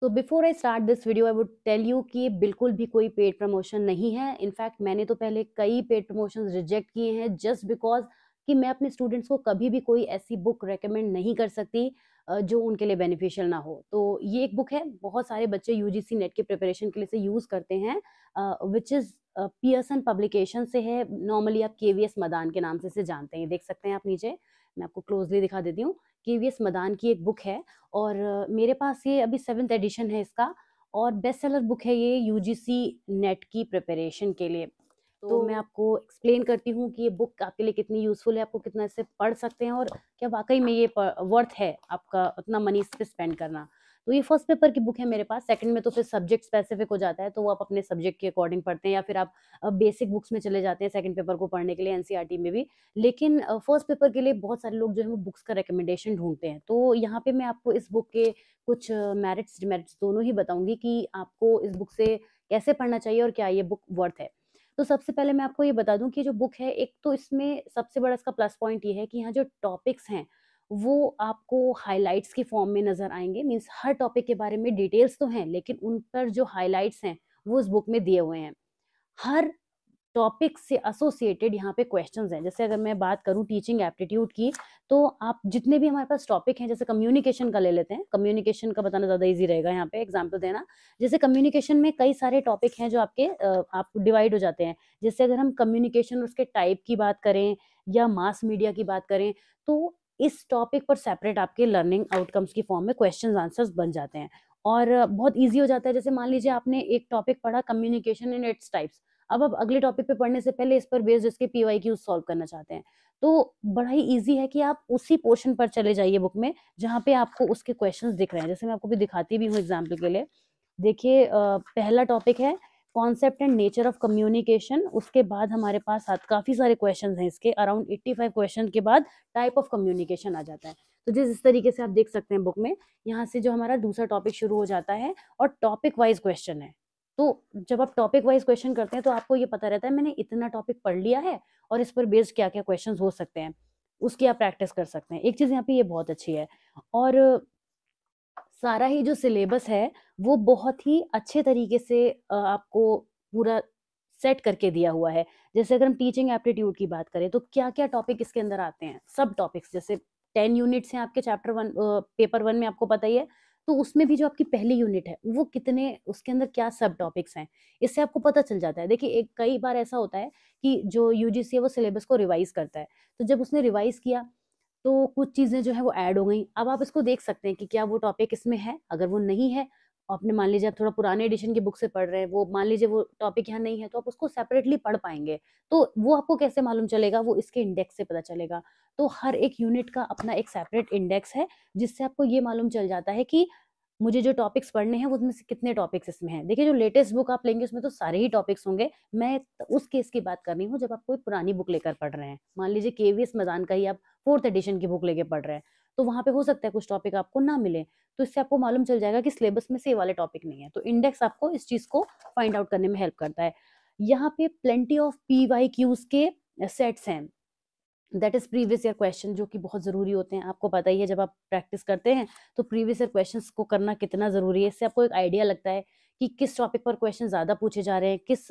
तो before I start this video I would tell you कि ये बिल्कुल भी कोई पेड प्रमोशन नहीं है। इनफैक्ट मैंने तो पहले कई पेड प्रमोशंस रिजेक्ट किए हैं जस्ट बिकॉज कि मैं अपने स्टूडेंट्स को कभी भी कोई ऐसी बुक रेकमेंड नहीं कर सकती जो उनके लिए बेनिफिशियल ना हो। तो ये एक बुक है, बहुत सारे बच्चे यूजीसी नेट के प्रिपरेशन के लिए इसे यूज करते हैं, विच इज पियर्सन पब्लिकेशन से है। नॉर्मली आप केवीएस मदान के नाम से इसे जानते हैं, देख सकते हैं आप नीचे। मैं आपको क्लोजली दिखा देती हूँ। केवीएस मदान की एक बुक है और मेरे पास ये अभी 7th एडिशन है इसका, और बेस्ट सेलर बुक है ये यूजीसी नेट की प्रिपरेशन के लिए। तो मैं आपको एक्सप्लेन करती हूँ कि ये बुक आपके लिए कितनी यूज़फुल है, आपको कितना इससे पढ़ सकते हैं और क्या वाक़ई में ये वर्थ है आपका उतना मनी इस पे स्पेंड करना। तो ये फर्स्ट पेपर की बुक है मेरे पास, सेकंड में तो फिर सब्जेक्ट स्पेसिफिक हो जाता है, तो वो आप अपने सब्जेक्ट के अकॉर्डिंग पढ़ते हैं या फिर आप बेसिक बुक्स में चले जाते हैं सेकंड पेपर को पढ़ने के लिए एनसीईआरटी में भी। लेकिन फर्स्ट पेपर के लिए बहुत सारे लोग जो है वो बुक्स का रिकमेंडेशन ढूँढते हैं। तो यहाँ पे मैं आपको इस बुक के कुछ मेरिट्स, डिमेरिट्स दोनों ही बताऊँगी कि आपको इस बुक से कैसे पढ़ना चाहिए और क्या ये बुक वर्थ है। तो सबसे पहले मैं आपको ये बता दूँ कि जो बुक है, एक तो इसमें सबसे बड़ा इसका प्लस पॉइंट ये है कि यहाँ जो टॉपिक्स हैं, वो आपको हाइलाइट्स की फॉर्म में नज़र आएँगे। मीन्स हर टॉपिक के बारे में डिटेल्स तो हैं, लेकिन उन पर जो हाइलाइट्स हैं, वो इस बुक में दिए हुए हैं। हर टॉपिक से एसोसिएटेड यहाँ पे क्वेश्चंस हैं। जैसे अगर मैं बात करूँ टीचिंग एप्टीट्यूड की, तो आप जितने भी हमारे पास टॉपिक हैं, जैसे कम्युनिकेशन का ले लेते हैं, कम्युनिकेशन का बताना ज़्यादा ईज़ी रहेगा यहाँ पे एग्ज़ाम्पल देना। जैसे कम्युनिकेशन में कई सारे टॉपिक हैं जो आपके आप डिवाइड हो जाते हैं। जैसे अगर हम कम्युनिकेशन और उसके टाइप की बात करें या मास मीडिया की बात करें, तो इस टॉपिक पर सेपरेट आपके लर्निंग आउटकम्स की फॉर्म में क्वेश्चंस आंसर्स बन जाते हैं और बहुत ईज़ी हो जाता है। जैसे मान लीजिए आपने एक टॉपिक पढ़ा कम्युनिकेशन एंड इट्स टाइप्स, अब आप अगले टॉपिक पे पढ़ने से पहले इस पर बेस्ड इसके पीवाईक्यूज सॉल्व करना चाहते हैं, तो बड़ा ही ईज़ी है कि आप उसी पोर्शन पर चले जाइए बुक में, जहाँ पे आपको उसके क्वेश्चंस दिख रहे हैं। जैसे मैं आपको भी दिखाती भी हूँ एग्ज़ाम्पल के लिए। देखिए पहला टॉपिक है concept and nature of communication, उसके बाद हमारे पास काफ़ी सारे क्वेश्चंस हैं इसके, अराउंड 85 क्वेश्चन के बाद टाइप ऑफ कम्युनिकेशन आ जाता है। तो जिस तरीके से आप देख सकते हैं बुक में, यहाँ से जो हमारा दूसरा टॉपिक शुरू हो जाता है और टॉपिक वाइज़ क्वेश्चन है। तो जब आप टॉपिक वाइज़ क्वेश्चन करते हैं तो आपको ये पता रहता है मैंने इतना टॉपिक पढ़ लिया है और इस पर बेस्ड क्या-क्या क्वेश्चंस हो सकते हैं, उसकी आप प्रैक्टिस कर सकते हैं। एक चीज़ यहाँ पे ये बहुत अच्छी है और सारा ही जो सिलेबस है, वो बहुत ही अच्छे तरीके से आपको पूरा सेट करके दिया हुआ है। जैसे अगर हम टीचिंग एप्टीट्यूड की बात करें, तो क्या-क्या टॉपिक इसके अंदर आते हैं, सब टॉपिक्स जैसे 10 यूनिट्स हैं आपके चैप्टर 1 पेपर 1 में आपको पता ही है, तो उसमें भी जो आपकी पहली यूनिट है, वो कितने उसके अंदर क्या सब टॉपिक्स हैं, इससे आपको पता चल जाता है। देखिए, एक कई बार ऐसा होता है कि जो यूजीसी है, वो सिलेबस को रिवाइज़ करता है, तो जब उसने रिवाइज़ किया तो कुछ चीज़ें जो है वो ऐड हो गई। अब आप इसको देख सकते हैं कि क्या वो टॉपिक इसमें है? अगर वो नहीं है, आपने मान लीजिए आप थोड़ा पुराने एडिशन की बुक से पढ़ रहे हैं, वो मान लीजिए वो टॉपिक यहाँ नहीं है, तो आप उसको सेपरेटली पढ़ पाएँगे। तो वो आपको कैसे मालूम चलेगा? वो इसके इंडेक्स से पता चलेगा। तो हर एक यूनिट का अपना एक सेपरेट इंडेक्स है, जिससे आपको ये मालूम चल जाता है कि मुझे जो टॉपिक्स पढ़ने हैं, वो उसमें से कितने टॉपिक्स इसमें हैं। देखिए, जो लेटेस्ट बुक आप लेंगे, उसमें तो सारे ही टॉपिक्स होंगे। मैं उस केस की बात कर रही हूँ, जब आप कोई पुरानी बुक लेकर पढ़ रहे हैं। मान लीजिए केवीएस मदान का ही आप 4th एडिशन की बुक लेके पढ़ रहे हैं, तो वहाँ पे हो सकता है कुछ टॉपिक आपको ना मिले। तो इससे आपको मालूम चल जाएगा कि सिलेबस में से ये वाले टॉपिक नहीं है। तो इंडेक्स आपको इस चीज़ को फाइंड आउट करने में हेल्प करता है। यहाँ पे प्लेंटी ऑफ पीवाईक्यूज़ के सेट्स हैं। That is previous year question, जो कि बहुत ज़रूरी होते हैं। आपको पता ही है, जब आप प्रैक्टिस करते हैं, तो प्रीवियस ईयर क्वेश्चंस को करना कितना ज़रूरी है। इससे आपको एक आइडिया लगता है कि किस टॉपिक पर क्वेश्चन ज़्यादा पूछे जा रहे हैं, किस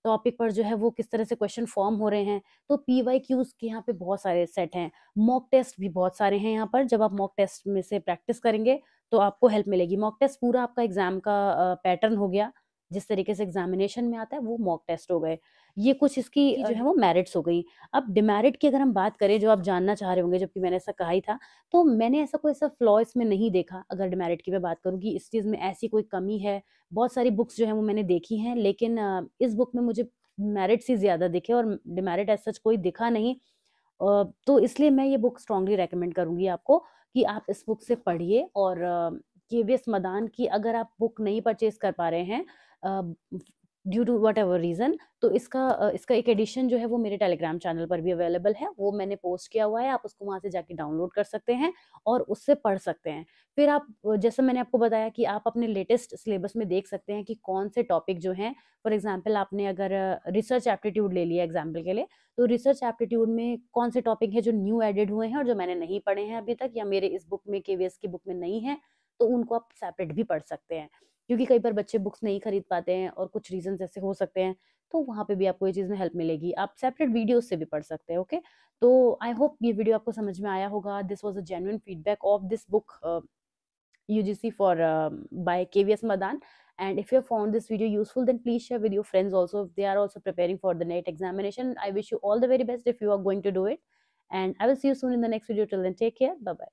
टॉपिक पर जो है वो किस तरह से क्वेश्चन फॉर्म हो रहे हैं। तो पीवाईक्यूज़ के यहाँ पे बहुत सारे सेट हैं। मॉक टेस्ट भी बहुत सारे हैं यहाँ पर। जब आप मॉक टेस्ट में से प्रैक्टिस करेंगे, तो आपको हेल्प मिलेगी। मॉक टेस्ट पूरा आपका एग्ज़ाम का पैटर्न हो गया। जिस तरीके से एग्ज़ामिनेशन में आता है, वो मॉक टेस्ट हो गए। ये कुछ इसकी जो है वो मेरिट्स हो गई। अब डिमेरिट की अगर हम बात करें, जो आप जानना चाह रहे होंगे, जबकि मैंने ऐसा कहा ही था, तो मैंने ऐसा कोई ऐसा फ्लॉ इसमें नहीं देखा। अगर डिमेरिट की मैं बात करूँ कि इस चीज़ में ऐसी कोई कमी है, बहुत सारी बुक्स जो हैं वो मैंने देखी हैं, लेकिन इस बुक में मुझे मेरिट्स ही ज़्यादा दिखे और डिमेरिट एज़ सच कोई दिखा नहीं। तो इसलिए मैं ये बुक स्ट्रांगली रिकमेंड करूँगी आपको कि आप इस बुक से पढ़िए। और केवीएस मदान की अगर आप बुक नहीं परचेज़ कर पा रहे हैं ड्यू टू व्हाटएवर रीज़न, तो इसका एक एडिशन जो है वो मेरे टेलीग्राम चैनल पर भी अवेलेबल है। वो मैंने पोस्ट किया हुआ है, आप उसको वहाँ से जाके डाउनलोड कर सकते हैं और उससे पढ़ सकते हैं। फिर आप जैसे मैंने आपको बताया कि आप अपने लेटेस्ट सिलेबस में देख सकते हैं कि कौन से टॉपिक जो हैं, फॉर एग्ज़ाम्पल आपने अगर रिसर्च एप्टीट्यूड ले लिया एग्ज़ाम्पल के लिए, तो रिसर्च एप्टीट्यूड में कौन से टॉपिक हैं जो न्यू एडेड हुए हैं और जो मैंने नहीं पढ़े हैं अभी तक, या मेरे इस बुक में केवीएस की बुक में नहीं है, तो उनको आप सेपरेट भी पढ़ सकते हैं, क्योंकि कई बार बच्चे बुक्स नहीं खरीद पाते हैं और कुछ रीजंस ऐसे हो सकते हैं, तो वहाँ पे भी आपको ये चीज़ में हेल्प मिलेगी। आप सेपरेट वीडियोस से भी पढ़ सकते हैं। ओके, तो आई होप ये वीडियो आपको समझ में आया होगा। This was a genuine feedback of this book UGC for by KVS Madan. And if you have found this video useful, then please share with your friends also if they are also preparing for the NET examination. I wish you all the very best if you are going to do it. And I will see you soon in the next video. Till then, take care. Bye bye.